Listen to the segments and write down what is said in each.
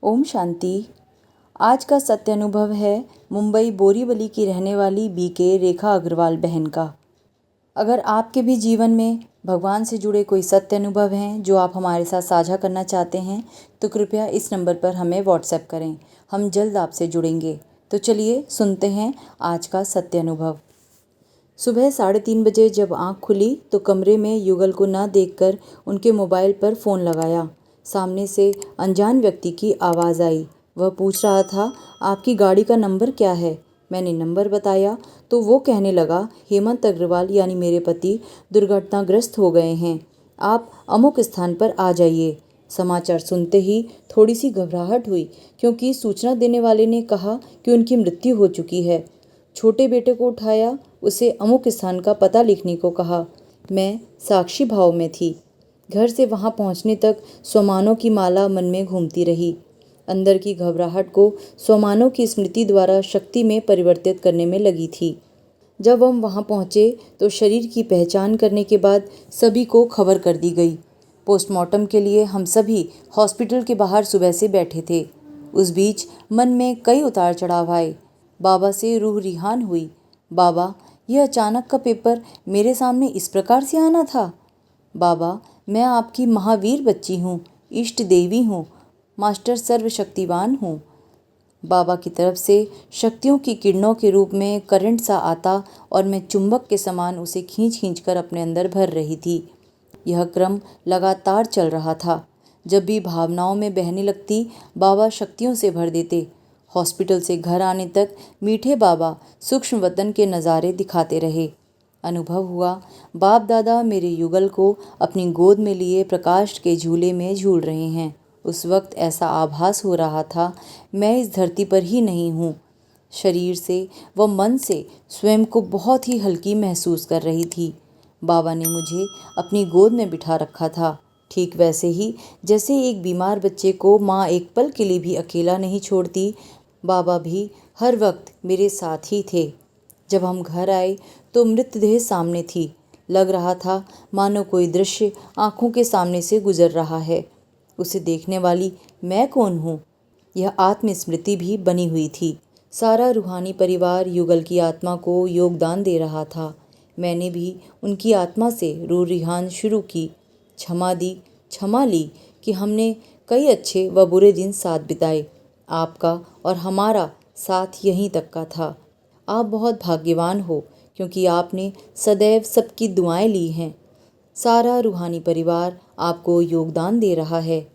ओम शांति। आज का सत्य अनुभव है मुंबई बोरीवली की रहने वाली बीके रेखा अग्रवाल बहन का। अगर आपके भी जीवन में भगवान से जुड़े कोई सत्य अनुभव हैं जो आप हमारे साथ साझा करना चाहते हैं तो कृपया इस नंबर पर हमें व्हाट्सएप करें। हम जल्द आपसे जुड़ेंगे। तो चलिए सुनते हैं आज का सत्य अनुभव। सुबह 3:30 बजे जब आँख खुली तो कमरे में युगल को न देखकर उनके मोबाइल पर फ़ोन लगाया। सामने से अनजान व्यक्ति की आवाज़ आई। वह पूछ रहा था, आपकी गाड़ी का नंबर क्या है? मैंने नंबर बताया तो वो कहने लगा, हेमंत अग्रवाल यानी मेरे पति दुर्घटनाग्रस्त हो गए हैं, आप अमुक स्थान पर आ जाइए। समाचार सुनते ही थोड़ी सी घबराहट हुई क्योंकि सूचना देने वाले ने कहा कि उनकी मृत्यु हो चुकी है। छोटे बेटे को उठाया, उसे अमुक स्थान का पता लिखने को कहा। मैं साक्षी भाव में थी। घर से वहां पहुंचने तक स्वमानों की माला मन में घूमती रही। अंदर की घबराहट को स्वमानों की स्मृति द्वारा शक्ति में परिवर्तित करने में लगी थी। जब हम वहां पहुंचे तो शरीर की पहचान करने के बाद सभी को खबर कर दी गई। पोस्टमार्टम के लिए हम सभी हॉस्पिटल के बाहर सुबह से बैठे थे। उस बीच मन में कई उतार चढ़ाव आए। बाबा से रूह रिहान हुई। बाबा, यह अचानक का पेपर मेरे सामने इस प्रकार से आना था। बाबा, मैं आपकी महावीर बच्ची हूँ, इष्ट देवी हूँ, मास्टर सर्वशक्तिवान हूँ। बाबा की तरफ से शक्तियों की किरणों के रूप में करंट सा आता और मैं चुंबक के समान उसे खींच खींच कर अपने अंदर भर रही थी। यह क्रम लगातार चल रहा था। जब भी भावनाओं में बहने लगती, बाबा शक्तियों से भर देते। हॉस्पिटल से घर आने तक मीठे बाबा सूक्ष्म वतन के नज़ारे दिखाते रहे। अनुभव हुआ, बाप दादा मेरे युगल को अपनी गोद में लिए प्रकाश के झूले में झूल रहे हैं। उस वक्त ऐसा आभास हो रहा था, मैं इस धरती पर ही नहीं हूँ। शरीर से व मन से स्वयं को बहुत ही हल्की महसूस कर रही थी। बाबा ने मुझे अपनी गोद में बिठा रखा था, ठीक वैसे ही जैसे एक बीमार बच्चे को माँ एक पल के लिए भी अकेला नहीं छोड़ती। बाबा भी हर वक्त मेरे साथ ही थे। जब हम घर आए तो मृतदेह सामने थी। लग रहा था मानो कोई दृश्य आंखों के सामने से गुजर रहा है। उसे देखने वाली मैं कौन हूँ? यह आत्मस्मृति भी बनी हुई थी। सारा रूहानी परिवार युगल की आत्मा को योगदान दे रहा था। मैंने भी उनकी आत्मा से रूह रिहान शुरू की। क्षमा दी, क्षमा ली कि हमने कई अच्छे व बुरे दिन साथ बिताए। आपका और हमारा साथ यहीं तक का था। आप बहुत भाग्यवान हो क्योंकि आपने सदैव सबकी दुआएं ली हैं। सारा रूहानी परिवार आपको योगदान दे रहा है।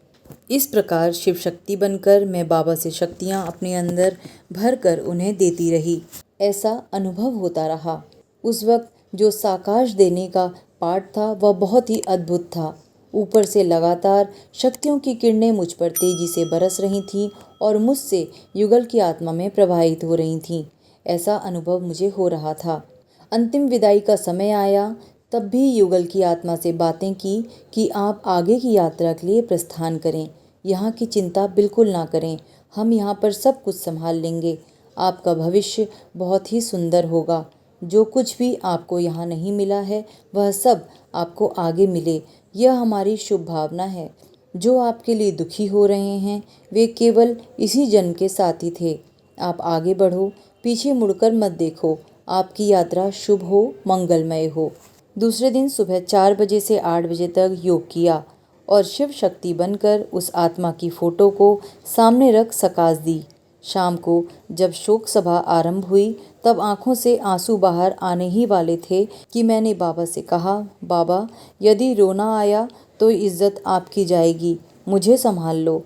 इस प्रकार शिव शक्ति बनकर मैं बाबा से शक्तियाँ अपने अंदर भर कर उन्हें देती रही। ऐसा अनुभव होता रहा। उस वक्त जो साकाश देने का पाठ था वह बहुत ही अद्भुत था। ऊपर से लगातार शक्तियों की किरणें मुझ पर तेजी से बरस रही थीं और मुझसे युगल की आत्मा में प्रवाहित हो रही थीं। ऐसा अनुभव मुझे हो रहा था। अंतिम विदाई का समय आया, तब भी युगल की आत्मा से बातें की कि आप आगे की यात्रा के लिए प्रस्थान करें। यहाँ की चिंता बिल्कुल ना करें, हम यहाँ पर सब कुछ संभाल लेंगे। आपका भविष्य बहुत ही सुंदर होगा। जो कुछ भी आपको यहाँ नहीं मिला है वह सब आपको आगे मिले, यह हमारी शुभ भावना है। जो आपके लिए दुखी हो रहे हैं वे केवल इसी जन्म के साथी थे। आप आगे बढ़ो, पीछे मुड़कर मत देखो। आपकी यात्रा शुभ हो, मंगलमय हो। दूसरे दिन सुबह 4 बजे से 8 बजे तक योग किया और शिव शक्ति बनकर उस आत्मा की फोटो को सामने रख सकाश दी। शाम को जब शोक सभा आरंभ हुई तब आंखों से आंसू बाहर आने ही वाले थे कि मैंने बाबा से कहा, बाबा, यदि रोना आया तो इज्जत आपकी जाएगी, मुझे संभाल लो।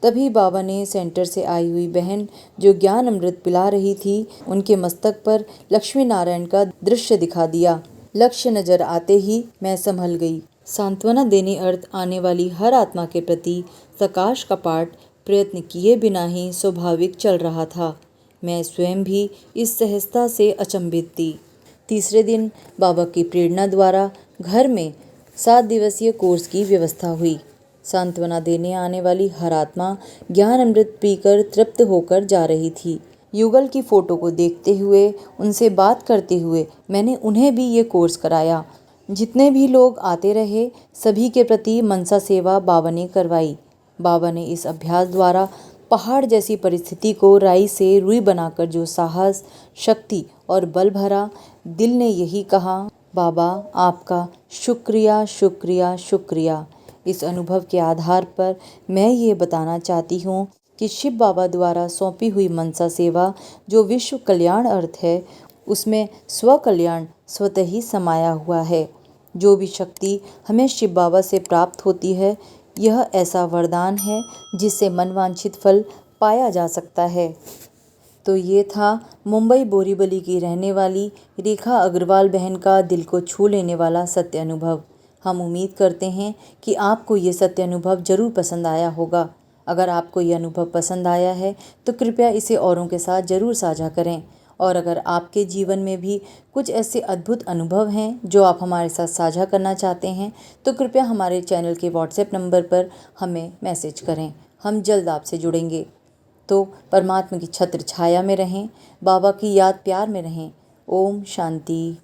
तभी बाबा ने सेंटर से आई हुई बहन जो ज्ञान अमृत पिला रही थी, उनके मस्तक पर लक्ष्मी नारायण का दृश्य दिखा दिया। लक्ष्य नजर आते ही मैं संभल गई। सांत्वना देने अर्थ आने वाली हर आत्मा के प्रति प्रकाश का पाठ प्रयत्न किए बिना ही स्वाभाविक चल रहा था। मैं स्वयं भी इस सहजता से अचंभित थी। तीसरे दिन बाबा की प्रेरणा द्वारा घर में 7 दिवसीय कोर्स की व्यवस्था हुई। सांत्वना देने आने वाली हर आत्मा ज्ञान अमृत पीकर तृप्त होकर जा रही थी। युगल की फ़ोटो को देखते हुए, उनसे बात करते हुए मैंने उन्हें भी ये कोर्स कराया। जितने भी लोग आते रहे सभी के प्रति मनसा सेवा बाबा ने करवाई। बाबा ने इस अभ्यास द्वारा पहाड़ जैसी परिस्थिति को राई से रुई बनाकर जो साहस, शक्ति और बल भरा। दिल ने यही कहा, बाबा आपका शुक्रिया शुक्रिया शुक्रिया। इस अनुभव के आधार पर मैं ये बताना चाहती हूँ कि शिव बाबा द्वारा सौंपी हुई मनसा सेवा जो विश्व कल्याण अर्थ है, उसमें स्व कल्याण स्वतः ही समाया हुआ है। जो भी शक्ति हमें शिव बाबा से प्राप्त होती है, यह ऐसा वरदान है जिससे मनवांछित फल पाया जा सकता है। तो ये था मुंबई बोरीवली की रहने वाली रेखा अग्रवाल बहन का दिल को छू लेने वाला सत्य अनुभव। हम उम्मीद करते हैं कि आपको ये सत्य अनुभव ज़रूर पसंद आया होगा। अगर आपको ये अनुभव पसंद आया है तो कृपया इसे औरों के साथ ज़रूर साझा करें। और अगर आपके जीवन में भी कुछ ऐसे अद्भुत अनुभव हैं जो आप हमारे साथ साझा करना चाहते हैं, तो कृपया हमारे चैनल के व्हाट्सएप नंबर पर हमें मैसेज करें। हम जल्द आपसे जुड़ेंगे। तो परमात्मा की छत्र छाया में रहें, बाबा की याद प्यार में रहें। ओम शांति।